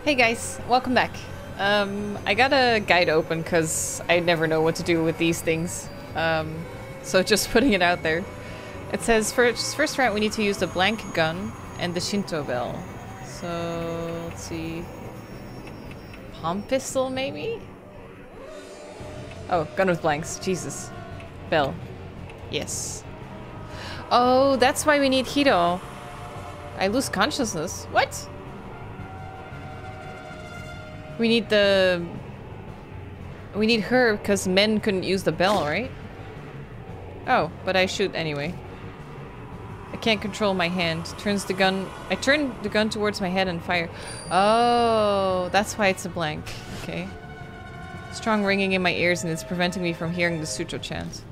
Hey guys, welcome back. I got a guide open because I never know what to do with these things. So just putting it out there. It says first round we need to use the blank gun and the Shinto bell. So let's see. Palm pistol maybe? Oh, gun with blanks. Jesus. Bell. Yes. Oh, that's why we need Hito. I lose consciousness. What? We need her because men couldn't use the bell, right? Oh, but I shoot anyway. I can't control my hand. I turn the gun towards my head and fire. Oh, that's why it's a blank. Okay. Strong ringing in my ears and it's preventing me from hearing the Sucho chant.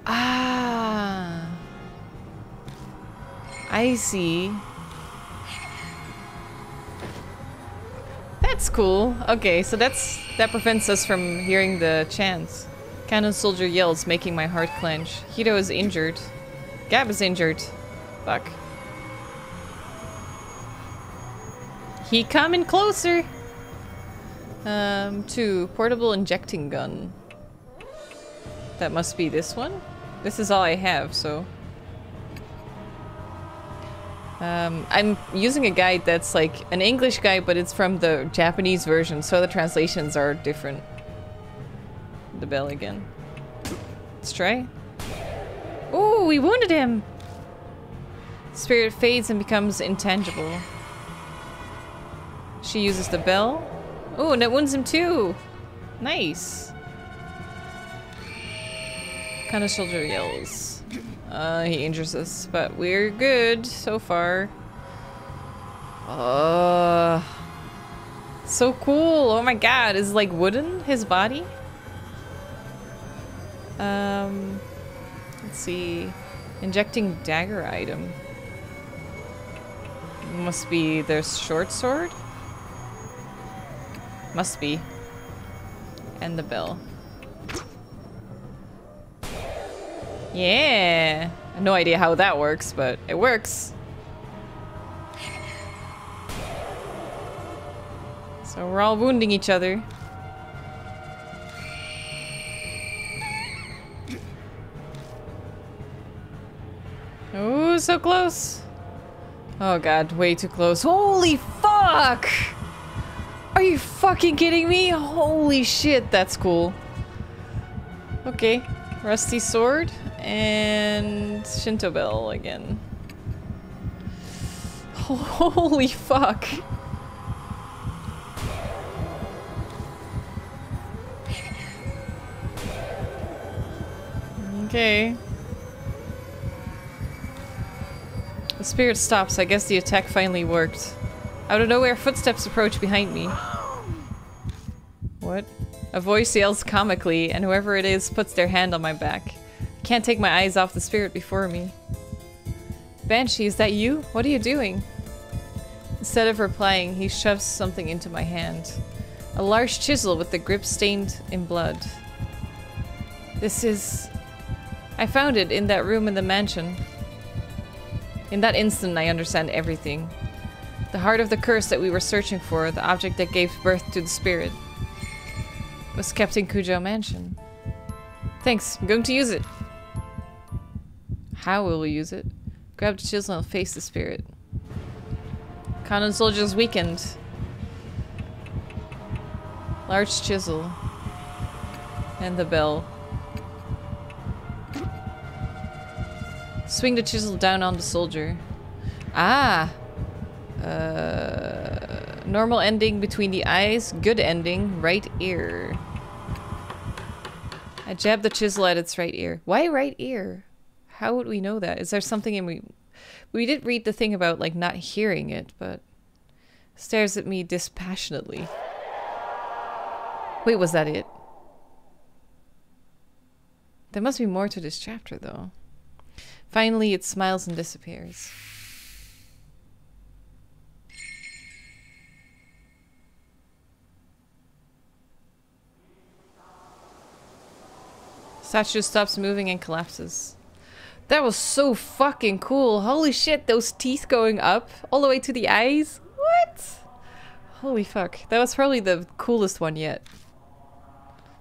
Ah. I see. That's cool. Okay, so that prevents us from hearing the chants. Kannon soldier yells, making my heart clench. Hito is injured. Gab is injured. Fuck. He coming closer. 2. Portable injecting gun. That must be this one. This is all I have, so... I'm using a guide that's like an English guide, but it's from the Japanese version, so the translations are different. The bell again. Let's try. Ooh, we wounded him! Spirit fades and becomes intangible. She uses the bell. Ooh, and it wounds him too! Nice! Kannon soldier yells. He injures us, but we're good so far. So cool! Oh my god, is it like wooden, his body? Let's see. Injecting dagger item. Must be their short sword? Must be. And the bell. Yeah! I have no idea how that works, but it works. So we're all wounding each other. Oh, so close! Oh god, way too close. Holy fuck! Are you fucking kidding me? Holy shit, that's cool. Okay. Rusty sword and Shinto bell again. Holy fuck. Okay. The spirit stops. I guess the attack finally worked. Out of nowhere, footsteps approach behind me. What? A voice yells comically, and whoever it is puts their hand on my back. Can't take my eyes off the spirit before me. Banshee, is that you? What are you doing? Instead of replying, he shoves something into my hand. A large chisel with the grip stained in blood. This is... I found it in that room in the mansion. In that instant, I understand everything. The heart of the curse that we were searching for, the object that gave birth to the spirit, was kept in Kujou Mansion. Thanks, I'm going to use it. How will we use it? Grab the chisel and face the spirit. Kannon soldiers weakened. Large chisel. And the bell. Swing the chisel down on the soldier. Ah! Normal ending between the eyes. Good ending. Right ear. I jabbed the chisel at its right ear. Why right ear? How would we know that? Is there something in we did read the thing about like not hearing it, but stares at me dispassionately. Wait, was that it? There must be more to this chapter though. Finally, it smiles and disappears. Statue stops moving and collapses. That was so fucking cool. Holy shit, those teeth going up all the way to the eyes. What? Holy fuck. That was probably the coolest one yet.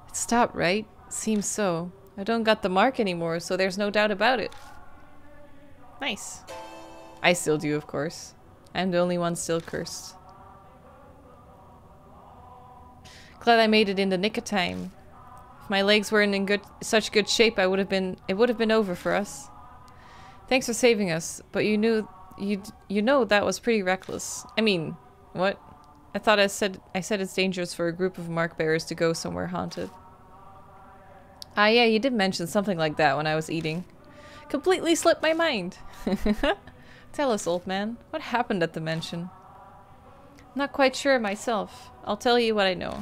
It stopped, right? Seems so. I don't got the mark anymore, so there's no doubt about it. Nice. I still do, of course. I'm the only one still cursed. Glad I made it in the nick of time. If my legs weren't in such good shape, it would have been over for us. Thanks for saving us, but you know that was pretty reckless. I mean, what? I thought I said it's dangerous for a group of mark bearers to go somewhere haunted. Ah yeah, you did mention something like that when I was eating. Completely slipped my mind. Tell us, old man, what happened at the mansion? I'm not quite sure myself. I'll tell you what I know.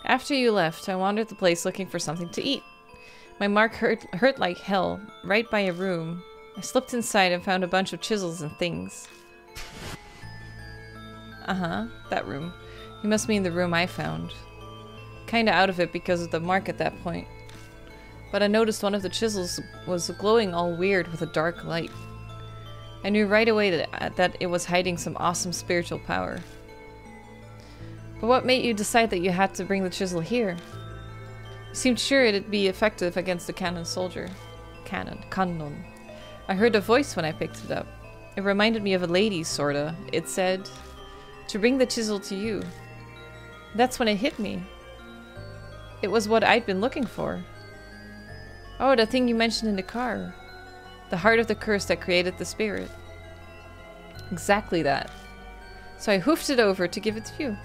After you left, I wandered the place looking for something to eat. My mark hurt like hell, right by a room. I slipped inside and found a bunch of chisels and things. Uh-huh, that room. You must mean the room I found. Kinda out of it because of the mark at that point. But I noticed one of the chisels was glowing all weird with a dark light. I knew right away that it was hiding some awesome spiritual power. But what made you decide that you had to bring the chisel here? You seemed sure it'd be effective against the Kannon soldier. Kannon. I heard a voice when I picked it up. It reminded me of a lady, sorta. It said, to bring the chisel to you. That's when it hit me. It was what I'd been looking for. Oh, the thing you mentioned in the car. The heart of the curse that created the spirit. Exactly that. So I hoofed it over to give it to you.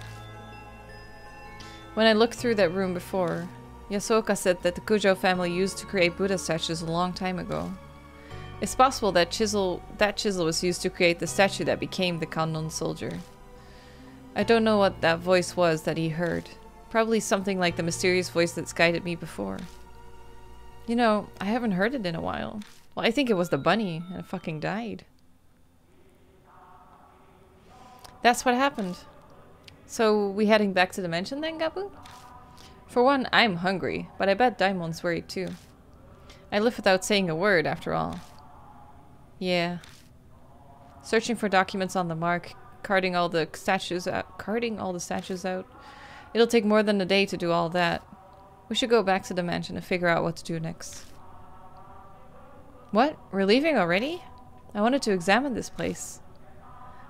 When I looked through that room before, Yasuoka said that the Kujo family used to create Buddha statues a long time ago. It's possible that chisel was used to create the statue that became the Kannon soldier. I don't know what that voice was that he heard. Probably something like the mysterious voice that's guided me before. You know, I haven't heard it in a while. Well, I think it was the bunny, and it fucking died. That's what happened. So, we heading back to the mansion then, Gabu? For one, I'm hungry, but I bet Daimon's worried too. I live without saying a word, after all. Yeah. Searching for documents on the mark, carting all the statues out. It'll take more than a day to do all that. We should go back to the mansion and figure out what to do next. What? We're leaving already? I wanted to examine this place.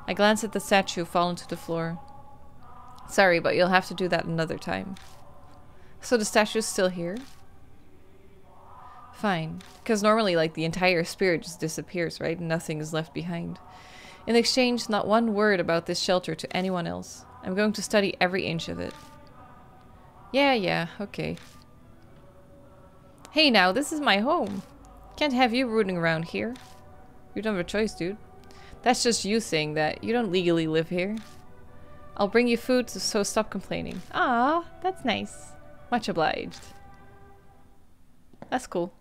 I glanced at the statue fallen to the floor. Sorry, but you'll have to do that another time. So the statue's still here? Fine. Because normally, like, the entire spirit just disappears, right? Nothing is left behind. In exchange, not one word about this shelter to anyone else. I'm going to study every inch of it. Yeah, okay. Hey now, this is my home. Can't have you rooting around here. You don't have a choice, dude. That's just you saying that. You don't legally live here. I'll bring you food, so stop complaining. Ah, that's nice. Much obliged. That's cool.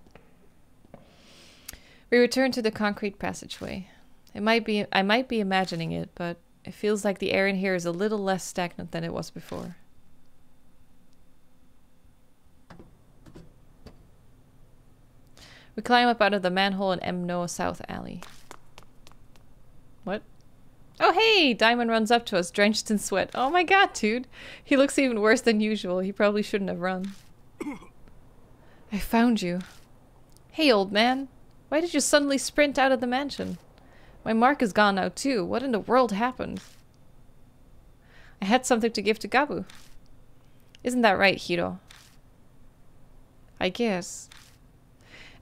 We return to the concrete passageway. I might be imagining it, but it feels like the air in here is a little less stagnant than it was before. We climb up out of the manhole in M. Noah South Alley. What? Oh hey! Diamond runs up to us, drenched in sweat. Oh my god, dude! He looks even worse than usual. He probably shouldn't have run. I found you. Hey, old man. Why did you suddenly sprint out of the mansion? My mark is gone now too. What in the world happened? I had something to give to Gabu. Isn't that right, Hiro? I guess.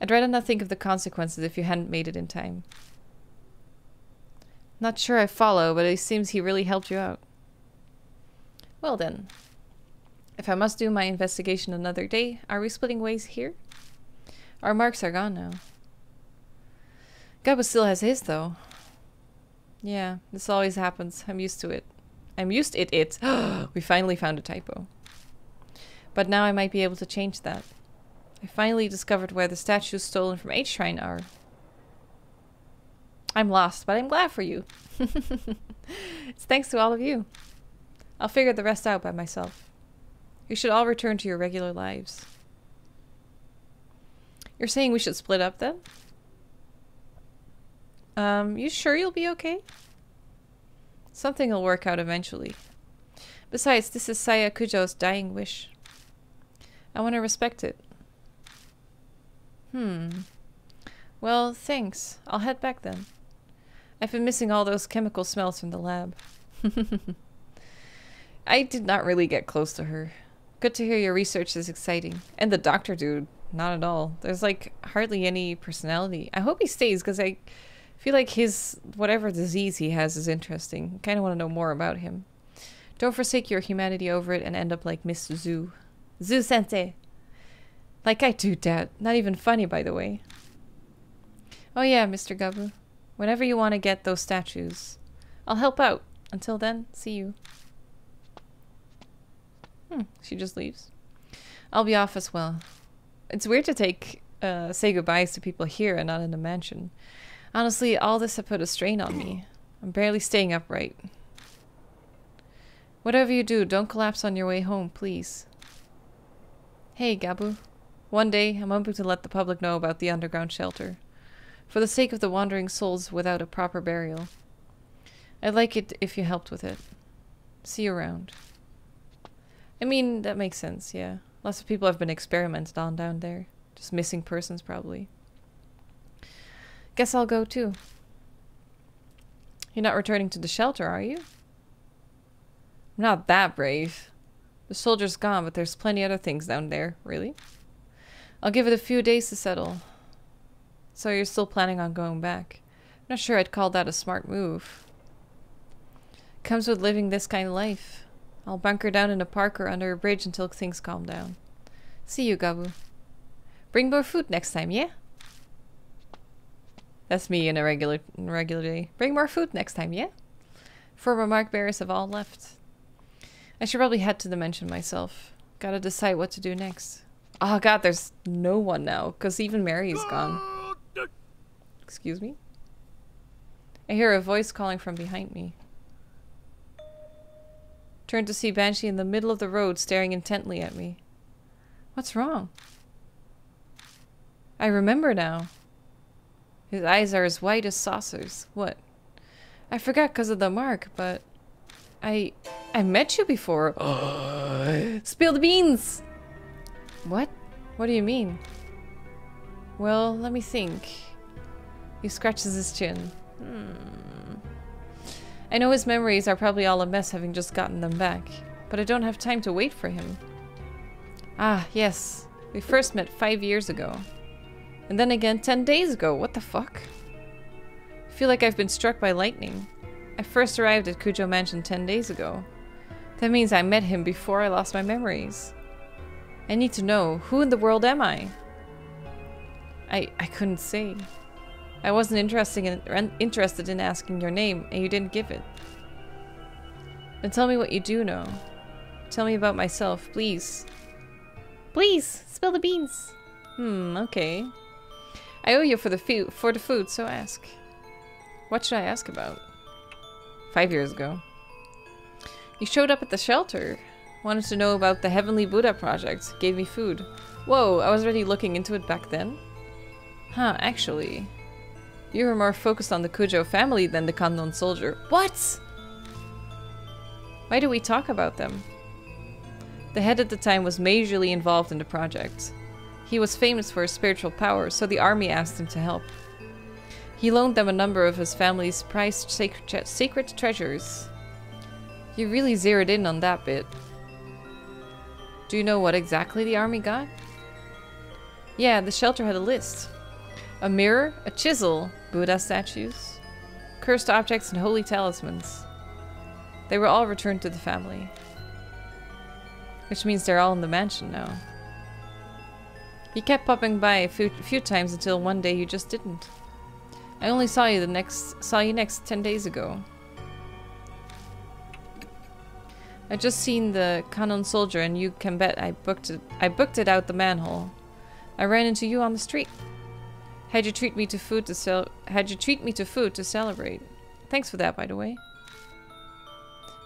I'd rather not think of the consequences if you hadn't made it in time. Not sure I follow, but it seems he really helped you out. Well then. If I must do my investigation another day, are we splitting ways here? Our marks are gone now. Gabu still has his, though. Yeah, this always happens. I'm used to it. We finally found a typo. But now I might be able to change that. I finally discovered where the statues stolen from H Shrine are. I'm lost, but I'm glad for you. It's thanks to all of you. I'll figure the rest out by myself. You should all return to your regular lives. You're saying we should split up then? You sure you'll be okay? Something will work out eventually. Besides, this is Saya Kujo's dying wish. I want to respect it. Well, thanks. I'll head back then. I've been missing all those chemical smells from the lab. I did not really get close to her. Good to hear your research is exciting. And the doctor dude, not at all. There's like hardly any personality. I hope he stays because I feel like his whatever disease he has is interesting. I kind of want to know more about him. Don't forsake your humanity over it and end up like Miss Zhu. Zhu Sensei. Like I do, Dad. Not even funny, by the way. Oh yeah, Mr. Gabu. Whenever you want to get those statues, I'll help out. Until then, see you. She just leaves. I'll be off as well. It's weird to say goodbyes to people here and not in the mansion. Honestly, all this has put a strain on me. I'm barely staying upright. Whatever you do, don't collapse on your way home, please. Hey, Gabu. One day, I'm hoping to let the public know about the underground shelter. For the sake of the wandering souls without a proper burial. I'd like it if you helped with it. See you around. I mean, that makes sense, yeah. Lots of people have been experimented on down there. Just missing persons, probably. Guess I'll go, too. You're not returning to the shelter, are you? I'm not that brave. The soldier's gone, but there's plenty other things down there. Really? I'll give it a few days to settle. So you're still planning on going back? I'm not sure I'd call that a smart move. Comes with living this kind of life. I'll bunker down in a park or under a bridge until things calm down. See you, Gabu. Bring more food next time, yeah? That's me in a regular day. Bring more food next time, yeah? Former mark bearers have all left. I should probably head to the mansion myself. Gotta decide what to do next. Oh god, there's no one now, because even Mary's gone. Excuse me? I hear a voice calling from behind me. Turn to see Banshee in the middle of the road staring intently at me. What's wrong? I remember now. His eyes are as white as saucers. What? I forgot because of the mark, but... I met you before. Spill the beans! What? What do you mean? Well, let me think. He scratches his chin. I know his memories are probably all a mess having just gotten them back, but I don't have time to wait for him. Ah, yes. We first met 5 years ago. And then again 10 days ago. What the fuck? I feel like I've been struck by lightning. I first arrived at Kujo Mansion 10 days ago. That means I met him before I lost my memories. I need to know, who in the world am I? I couldn't say. I wasn't interested in asking your name, and you didn't give it. Then tell me what you do know. Tell me about myself, please. Please, spill the beans. Okay. I owe you for the food, so ask. What should I ask about? 5 years ago. You showed up at the shelter. Wanted to know about the Heavenly Buddha project. Gave me food. Whoa, I was already looking into it back then? Huh, actually. You were more focused on the Kujo family than the Kannon soldier. What? Why do we talk about them? The head at the time was majorly involved in the project. He was famous for his spiritual power, so the army asked him to help. He loaned them a number of his family's prized sacred treasures. You really zeroed in on that bit. Do you know what exactly the army got? Yeah, the shelter had a list. A mirror, a chisel, Buddha statues, cursed objects and holy talismans. They were all returned to the family. Which means they're all in the mansion now. You kept popping by a few times until one day you just didn't. I only saw you next 10 days ago. I just seen the Kannon soldier and you can bet I booked it out the manhole. I ran into you on the street. Had you treat me to food to celebrate. Thanks for that, by the way.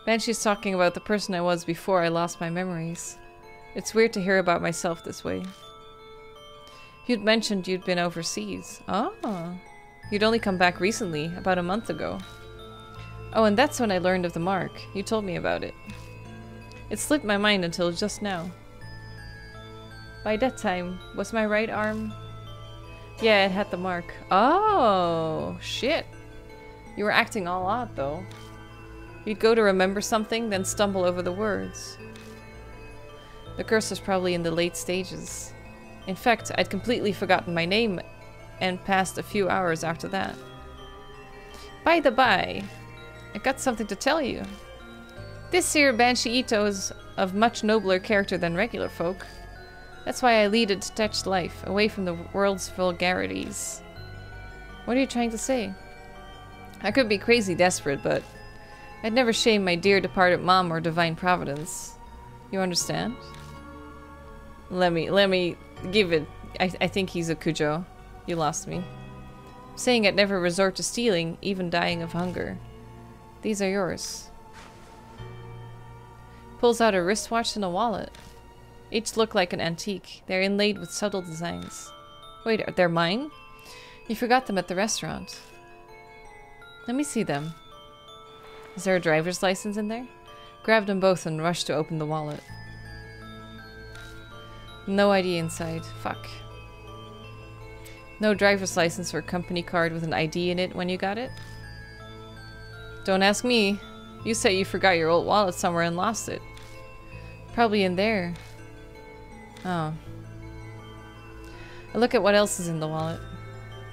Banshee's talking about the person I was before I lost my memories. It's weird to hear about myself this way. You'd mentioned you'd been overseas. Oh. You'd only come back recently, about a month ago. Oh, and that's when I learned of the mark. You told me about it. It slipped my mind until just now. By that time, was my right arm... Yeah, it had the mark. Oh, shit. You were acting all odd, though. You'd go to remember something, then stumble over the words. The curse was probably in the late stages. In fact, I'd completely forgotten my name and passed a few hours after that. By the by, I got something to tell you. This here Banshee Ito is of much nobler character than regular folk. That's why I lead a detached life, away from the world's vulgarities. What are you trying to say? I could be crazy desperate, but I'd never shame my dear departed mom or divine providence. You understand? Let me give it. I think he's a Kujo. You lost me. Saying I'd never resort to stealing, even dying of hunger. These are yours. Pulls out a wristwatch and a wallet. Each look like an antique. They're inlaid with subtle designs. Wait, they're mine? You forgot them at the restaurant. Let me see them. Is there a driver's license in there? Grab them both and rush to open the wallet. No ID inside. Fuck. No driver's license or company card with an ID in it when you got it? Don't ask me. You said you forgot your old wallet somewhere and lost it. Probably in there. Oh. I look at what else is in the wallet.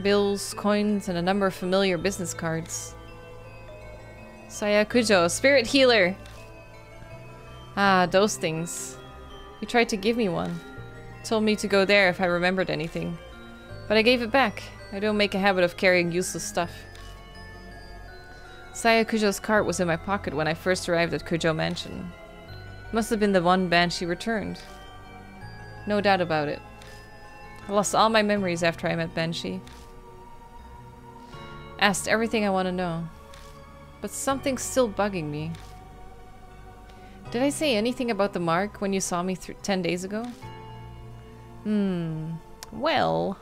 Bills, coins, and a number of familiar business cards. Saya Kujo, spirit healer! Ah, those things. You tried to give me one. Told me to go there if I remembered anything. But I gave it back. I don't make a habit of carrying useless stuff. Saya Kujo's cart was in my pocket when I first arrived at Kujo Mansion. Must have been the one Banshee returned. No doubt about it. I lost all my memories after I met Banshee. Asked everything I want to know. But something's still bugging me. Did I say anything about the mark when you saw me 10 days ago? Well...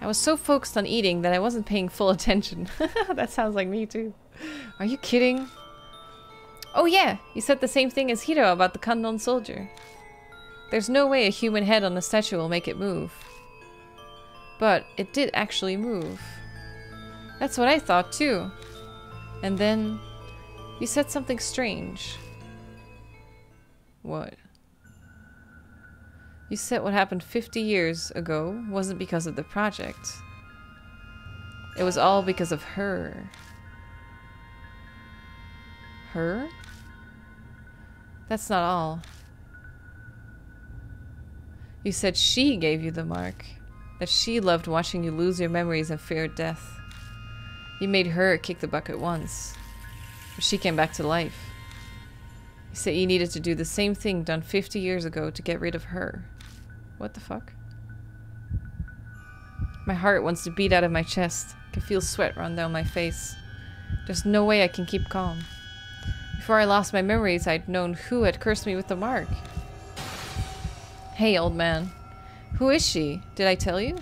I was so focused on eating that I wasn't paying full attention. That sounds like me too. Are you kidding? Oh yeah, you said the same thing as Hiro about the Kannon soldier. There's no way a human head on a statue will make it move. But it did actually move. That's what I thought too. And then you said something strange. What? You said what happened 50 years ago wasn't because of the project. It was all because of her. Her? That's not all. You said she gave you the mark. That she loved watching you lose your memories and feared death. You made her kick the bucket once. But she came back to life. You said you needed to do the same thing done 50 years ago to get rid of her. What the fuck? My heart wants to beat out of my chest. I can feel sweat run down my face. There's no way I can keep calm. Before I lost my memories, I'd known who had cursed me with the mark. Hey, old man. Who is she? Did I tell you?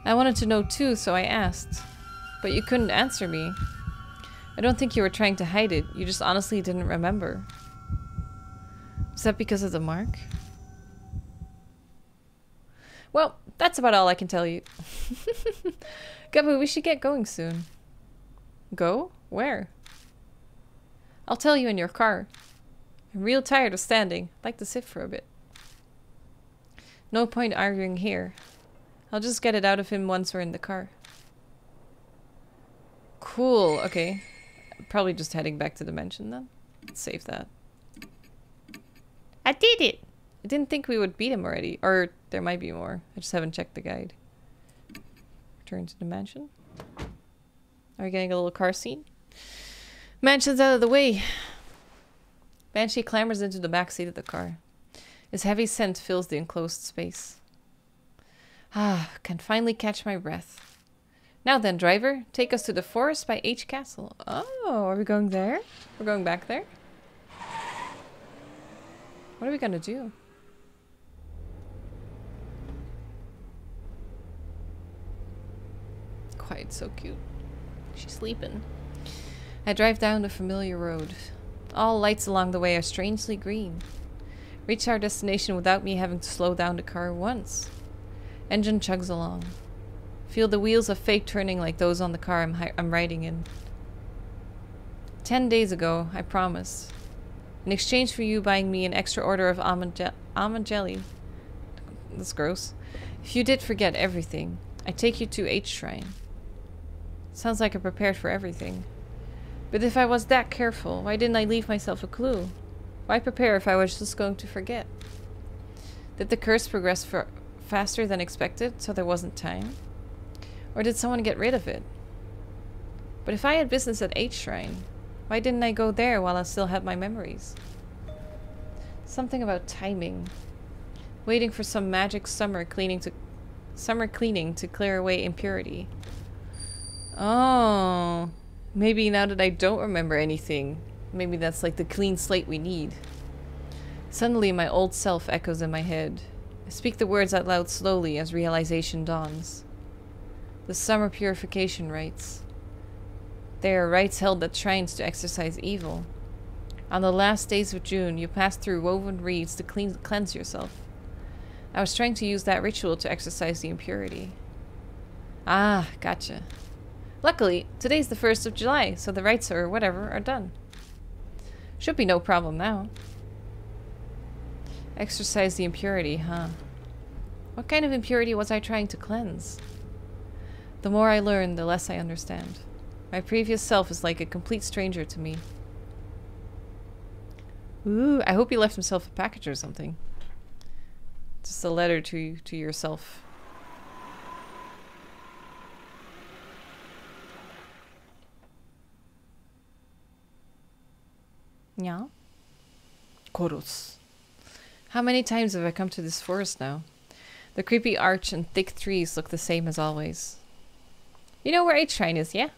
I wanted to know too, so I asked. But you couldn't answer me. I don't think you were trying to hide it. You just honestly didn't remember. Was that because of the mark? Well, that's about all I can tell you. Gabu, we should get going soon. Go? Where? I'll tell you in your car. I'm real tired of standing. I'd like to sit for a bit. No point arguing here. I'll just get it out of him once we're in the car. Cool, okay. Probably just heading back to the mansion then. Let's save that. I did it! I didn't think we would beat him already. Or there might be more. I just haven't checked the guide. Return to the mansion. Are we getting a little car scene? Mansion's out of the way. Banshee clambers into the back seat of the car. His heavy scent fills the enclosed space. Ah, can finally catch my breath. Now then, driver, take us to the forest by H Castle. Oh, are we going there? We're going back there? What are we gonna do? Quiet, so cute. She's sleeping. I drive down the familiar road. All lights along the way are strangely green. Reach our destination without me having to slow down the car once. Engine chugs along. Feel the wheels of fate turning like those on the car I'm riding in. 10 days ago, I promised. In exchange for you buying me an extra order of almond jelly. That's gross. If you did forget everything, I'd take you to H Shrine. Sounds like I prepared for everything. But if I was that careful, why didn't I leave myself a clue? Why prepare if I was just going to forget? Did the curse progress faster than expected, so there wasn't time? Or did someone get rid of it? But if I had business at H Shrine, why didn't I go there while I still had my memories? Something about timing. Waiting for some magic summer cleaning to clear away impurity. Oh, maybe now that I don't remember anything, maybe that's like the clean slate we need. Suddenly my old self echoes in my head. I speak the words out loud slowly as realization dawns. The summer purification rites. They are rites held at shrines to exorcise evil. On the last days of June, you pass through woven reeds to cleanse yourself. I was trying to use that ritual to exorcise the impurity. Ah, gotcha. Luckily, today's the 1st of July, so the rites or whatever are done. Should be no problem now. Exorcise the impurity, huh? What kind of impurity was I trying to cleanse? The more I learn, the less I understand. My previous self is like a complete stranger to me. Ooh, I hope he left himself a package or something. Just a letter to yourself. Yeah. Koros. How many times have I come to this forest now? The creepy arch and thick trees look the same as always. You know where H Shrine is, yeah?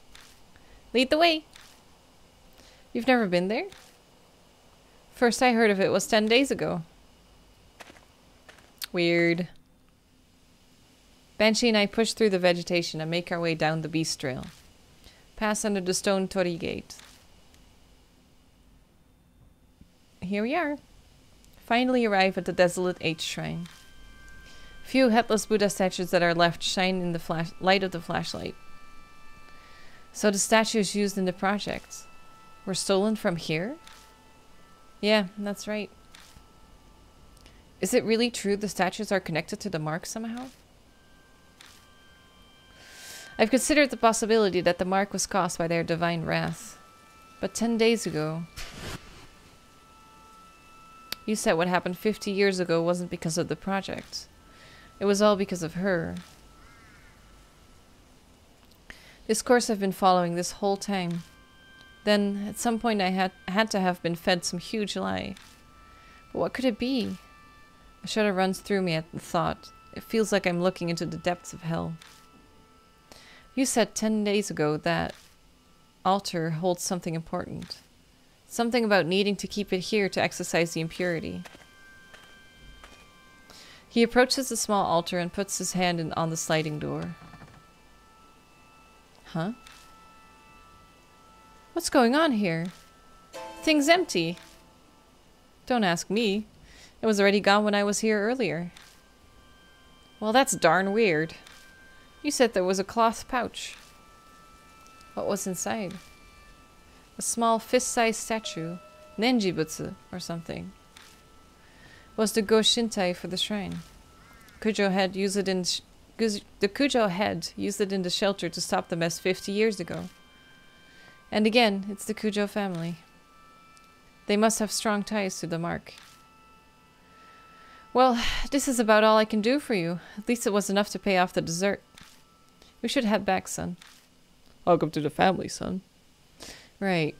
Lead the way. You've never been there? First I heard of it was 10 days ago. Weird. Banshee and I push through the vegetation and make our way down the beast trail. Pass under the stone torii gate. Here we are. Finally arrive at the desolate H Shrine. Few headless Buddha statues that are left shine in the light of the flashlight. So the statues used in the project were stolen from here? Yeah, that's right. Is it really true the statues are connected to the mark somehow? I've considered the possibility that the mark was caused by their divine wrath. But 10 days ago... You said what happened 50 years ago wasn't because of the project. It was all because of her. This course I've been following this whole time. Then, at some point I had to have been fed some huge lie. But what could it be? A shudder runs through me at the thought. It feels like I'm looking into the depths of hell. You said 10 days ago that altar holds something important. Something about needing to keep it here to exorcise the impurity. He approaches the small altar and puts his hand on the sliding door. Huh? What's going on here? The thing's empty. Don't ask me. It was already gone when I was here earlier. Well, that's darn weird. You said there was a cloth pouch. What was inside? A small fist-sized statue, Nenjibutsu or something. Was the Go Shintai for the shrine. The Kujo head used it in the shelter to stop the mess 50 years ago. And again, it's the Kujo family. They must have strong ties to the mark. Well, this is about all I can do for you. At least it was enough to pay off the dessert. We should head back, son. Welcome to the family, son. Right.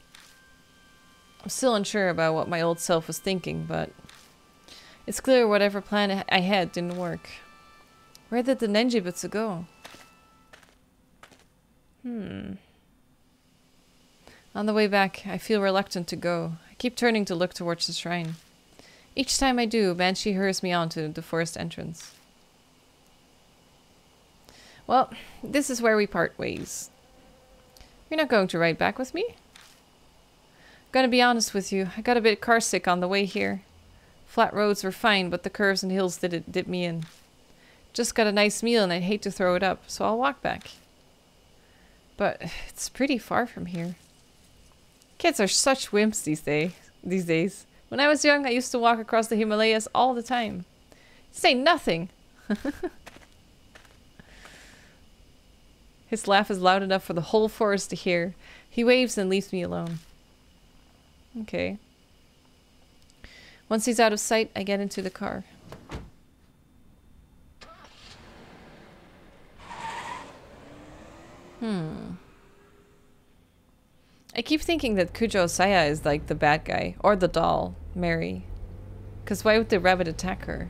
I'm still unsure about what my old self was thinking, but it's clear whatever plan I had didn't work. Where did the Nenjibutsu go? On the way back, I feel reluctant to go. I keep turning to look towards the shrine. Each time I do, Banshee hurries me on to the forest entrance. Well, this is where we part ways. You're not going to ride back with me? Gonna be honest with you, I got a bit carsick on the way here. Flat roads were fine, but the curves and hills did me in. Just got a nice meal and I'd hate to throw it up, so I'll walk back. But it's pretty far from here. Kids are such wimps these days. When I was young, I used to walk across the Himalayas all the time. Say nothing! His laugh is loud enough for the whole forest to hear. He waves and leaves me alone. Okay. Once he's out of sight, I get into the car. I keep thinking that Kujo Saya is like the bad guy. Or the doll, Mary. Because why would the rabbit attack her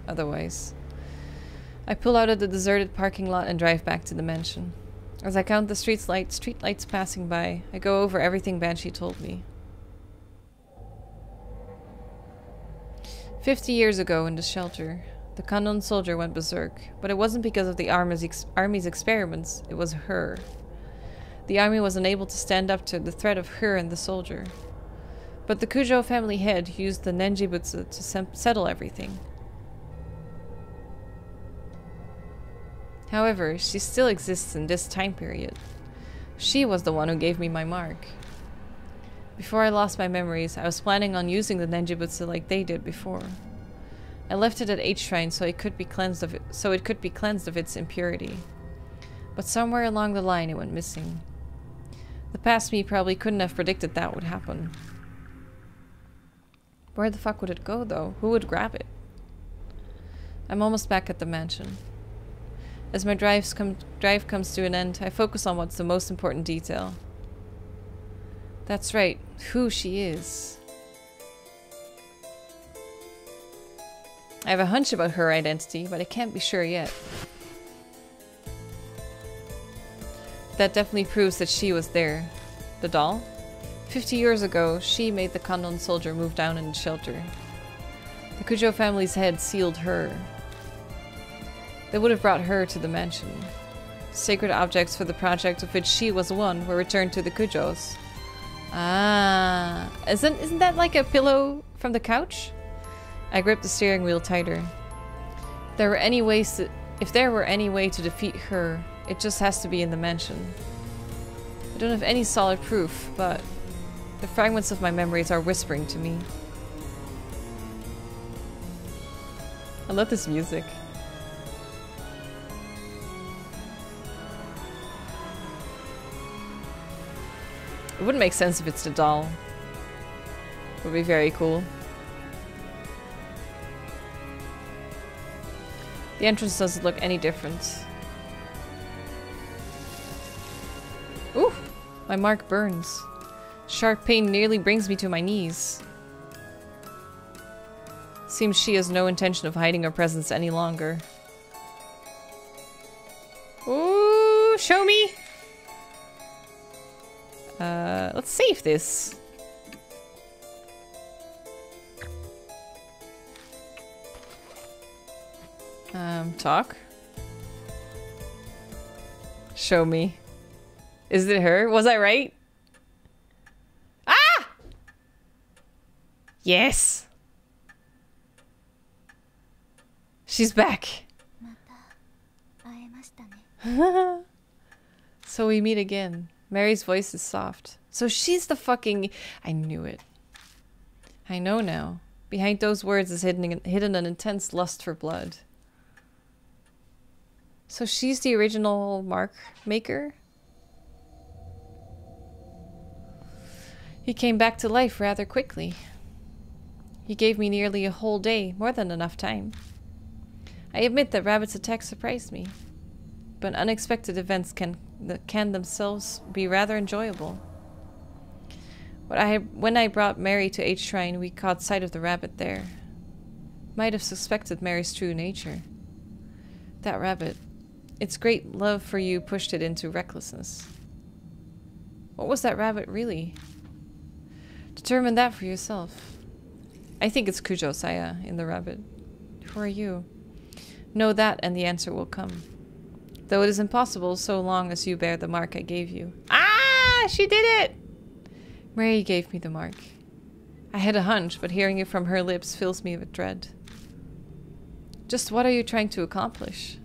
otherwise? I pull out of the deserted parking lot and drive back to the mansion. As I count the street lights passing by, I go over everything Banshee told me. 50 years ago in the shelter, the Kannon soldier went berserk, but it wasn't because of the army's experiments, it was her. The army was unable to stand up to the threat of her and the soldier. But the Kujo family head used the Nenjibutsu to settle everything. However, she still exists in this time period. She was the one who gave me my mark. Before I lost my memories, I was planning on using the Nenjibutsu like they did before. I left it at H-Shrine so it could be cleansed of its impurity. But somewhere along the line it went missing. The past me probably couldn't have predicted that would happen. Where the fuck would it go though? Who would grab it? I'm almost back at the mansion. As my drive comes to an end, I focus on what's the most important detail. That's right, who she is. I have a hunch about her identity, but I can't be sure yet. That definitely proves that she was there. The doll? 50 years ago, she made the Kannon soldier move down in the shelter. The Kujo family's head sealed her. They would have brought her to the mansion. Sacred objects for the project of which she was one were returned to the Kujos. Ah, isn't that like a pillow from the couch? I grip the steering wheel tighter. If there were any way to defeat her, it just has to be in the mansion. I don't have any solid proof, but the fragments of my memories are whispering to me. I love this music. It wouldn't make sense if it's the doll. It would be very cool. The entrance doesn't look any different. Ooh! My mark burns. Sharp pain nearly brings me to my knees. Seems she has no intention of hiding her presence any longer. Ooh! Show me! Let's save this. Talk. Show me. Is it her? Was I right? Ah! Yes! She's back. So we meet again. Mary's voice is soft. So she's the fucking... I knew it. I know now. Behind those words is hidden an intense lust for blood. So she's the original mark maker? He came back to life rather quickly. He gave me nearly a whole day, more than enough time. I admit that Rabbit's attack surprised me, but unexpected events can themselves be rather enjoyable. When I brought Mary to H-Shrine, we caught sight of the rabbit there. Might have suspected Mary's true nature. That rabbit, its great love for you pushed it into recklessness. What was that rabbit really? Determine that for yourself. I think it's Kujo Saya in the rabbit. Who are you? Know that and the answer will come. Though it is impossible so long as you bear the mark I gave you. Ah! She did it! Mary gave me the mark. I had a hunch, but hearing it from her lips fills me with dread. Just what are you trying to accomplish?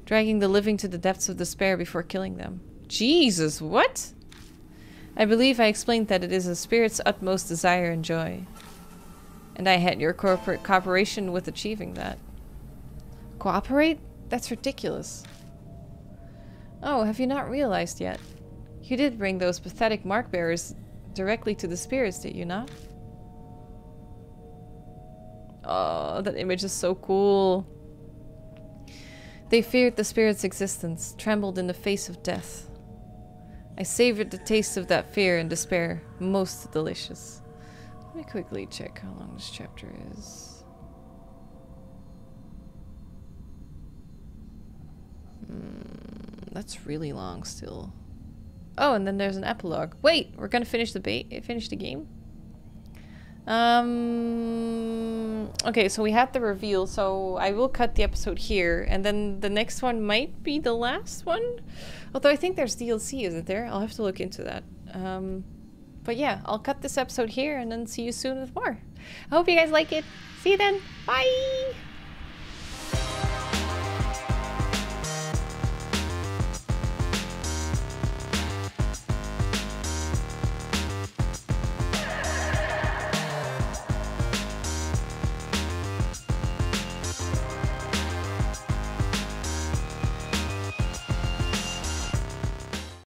Dragging the living to the depths of despair before killing them. Jesus, what? I believe I explained that it is a spirit's utmost desire and joy. And I had your cooperation with achieving that. Cooperate? That's ridiculous. Oh, have you not realized yet? You did bring those pathetic mark bearers directly to the spirits, did you not? Oh, that image is so cool. They feared the spirit's existence, trembled in the face of death. I savored the taste of that fear and despair, most delicious. Let me quickly check how long this chapter is. That's really long still. Oh, and then there's an epilogue. Wait, we're gonna finish the game? Okay, so we had the reveal, so I will cut the episode here, and then the next one might be the last one? Although I think there's DLC, isn't there? I'll have to look into that. But yeah, I'll cut this episode here and then see you soon with more. I hope you guys like it. See you then. Bye!